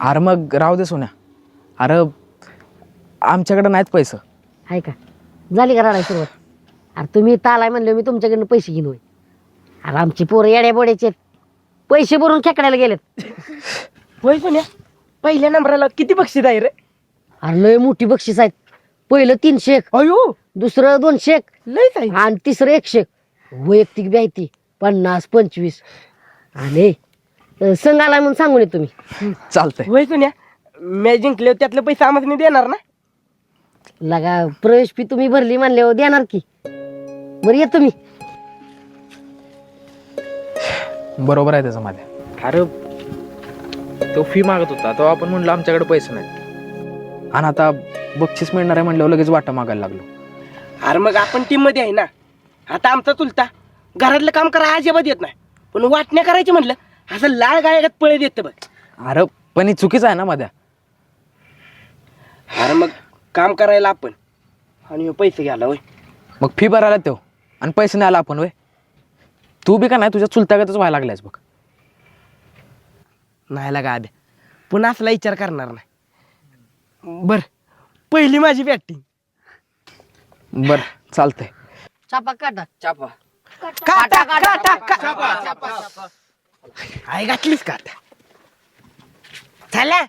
अरे मग राहू दे सोन्या. अरे आमच्याकडे नाहीत पैसे. आहे का? झाली का रडायला सुरुवात? अरे तुम्ही इथं आलाय म्हणलं मी तुमच्याकडनं पैसे घेऊन होय. अरे आमची पोरं येड्या बोड्याचे आहेत. पैसे भरून खेकड्याला गेलेत. होय सोन्या, पहिल्या नंबराला किती बक्षीस आहे रे? अरे लय मोठी बक्षीस आहेत. पहिलं 300, अयो दुसरं 200 लयच आहे. आणि तिसरं 100. वैयक्तिक बी आहे ती 50, 25 आणि संघ आलाय म्हणून सांगून येतो तुम्ही. चालतंय. होय सोन्या, मॅच जिंकले त्यातले पैसे आम्हाला देणार ना? लगा प्रवेश फी तुम्ही भरली म्हणल्यावर देणार की. बरं येतो मी. बरोबर आहे त्याचं माझ्या. अरे तो फी मागत होता तो आपण म्हणलं आमच्याकडे पैसे नाहीत आणि आता बक्षीस मिळणार आहे म्हणल्यावर लगेच वाटा मागायला लागलो. अरे मग आपण टीम मध्ये आहे ना. आता आमचा चुलता घरातलं काम करा अजिबात येत नाही, पण वाटण्या करायची म्हटलं असं लाल गाळ्यात पळे देत बघ. अरे पण ही चुकीचं आहे ना माझ्या. अरे मग काम करायला आपण आणि ह्यो पैसे घ्यायला होय. मग फी भरायला तो आणि पैसे नाही आला आपण वय. तू बी का नाही तुझ्या चुलत्यागतच व्हायला लागलायस बघ. नाही लागा आद्या, पुन्हा असला विचार करणार नाही. बर पहिली माझी बॅटिंग. बर चालतंय. छापा काटा. चापा. काटा काटा काटा. आई घातलीस काटा. चला